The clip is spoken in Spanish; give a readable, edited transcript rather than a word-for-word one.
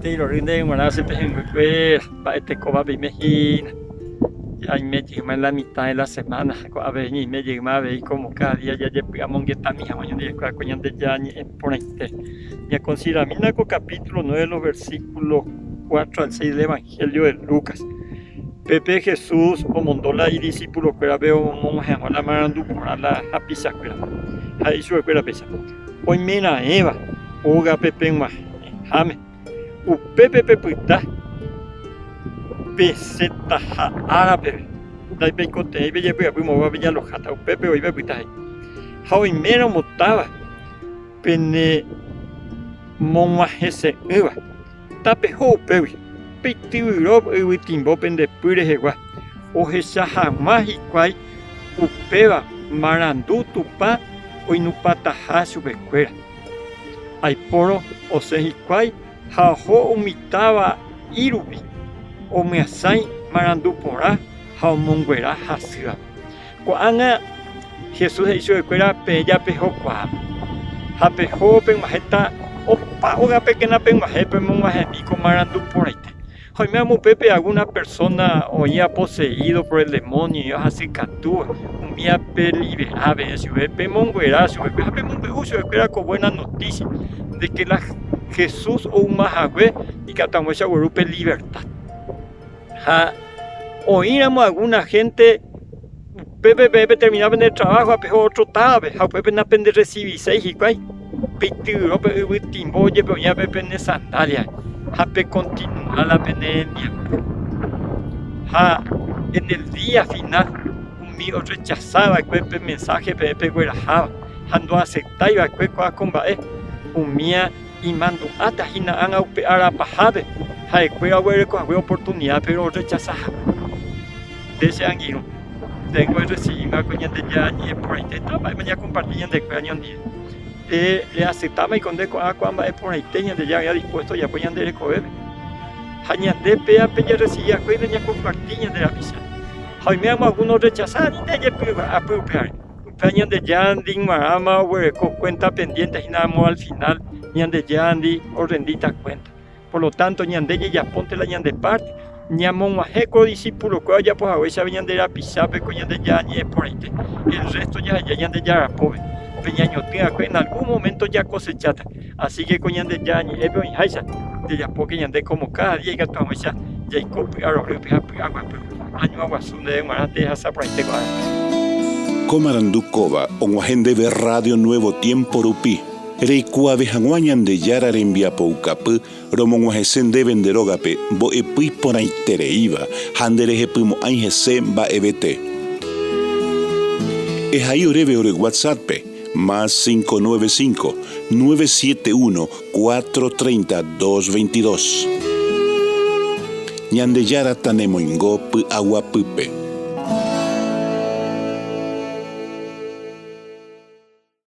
Pejepytyvyro rinde demorarse Pejepytyvyro mba'ete kóvape imehína. Ya me llegó en la mitad de la semana, a ver, ni me llegó a ver como cada día ya llegamos que está mi amaño de coño de ya ni por ahí. Ya considera mira con capítulo 9 los versículos 4 al 6 del Evangelio de Lucas. Pepe Jesús o mondola y discípulo que veo monje a la marandu por la pisa que ahí sube que la pesa. Hoy mira Eva, oga Pepe más, jame. U Pepe Pepuita. Peseta árabe. Dai pe cote aí veja pe mo va veja lojata o pepe oi pepe tai. Hau imera motava. Pene monma hese uva. Tape ho pewi. Pejepytyvyro ui timbo pende pyre hegua. O hecha jamás igual upeva marandu tupa oinupataha chupekuéra. Aiporo ose igual ha ho umitava irupi. O me asai marandu porá haumonguera hasýa. Ko'ág̃a Jesús he'ichuekuéra Pejapytyvyro. Ha peho peg̃uahẽta opa ogapekena peg̃uahẽpe monguahẽmíko marandu porãite. Oime amope alguna persona oía poseído por el demonio y hasykatúva umíape liberáve chupe pemonguera chupe ha pemongue'u chuekuéra con buena noticia de que la Jesús oumahague ikatãguéicha guerúpe libertad. Oíramos a alguna gente, Pepe terminaba en el trabajo, a peor otro tabe, a Pepe no aprende a recibir seis y cuay, Pejepytyvyro, Pepe timbo, lleve ya Pepe en sandalia, a Pepe continúa la penerendia. En el día final, un mío rechazaba Pepe mensaje, Pepe guerajaba, ando aceptaba a Pepe con bae, un mía y mando hasta hina anga upe arapajabe. Hay oportunidad, pero rechazada. De ese anguilo, tengo que recibir una coña de ya y por ahí te estaba, me ya compartían de coña de le aceptaba y con de coa cuando es por ahí tenían de ya había dispuesto ya coña de recoger. Haña de pea ya recibía coña ya compartían de la visa. Hoy me amo algunos rechazados y de ya prueba a prueba. Peña de ya andi marama o cuenta pendiente y nada más al final ni de ya andi o rendita cuenta. Por lo tanto, ñandeye ya ponte la ñande parte, ñamonguajeco discípulo que ya pues a veces venían de la pisape con ñande ya ni por ahí. El resto ya ñande ya era pobre. Peñañotea que en algún momento ya cosechata. Así que con ñande ya ni ebeo y haisa, de ya porque ñande como cada día que tu amesa ya y copia a los agua, año aguasunde de marate hasa por ahí te guarda. Comarandukova, onguajende de Radio Nuevo Tiempo Rupi. Reikuave hanguañan de yara rembiapoucapy, romonguahesende venderógape, bo'epy porãitereíva, handerehepymo aihese mba'evete. Ehai oréve ore WhatsApppe, más 595-971-430-222. Ñande yara tanemoingópy aguapýpe.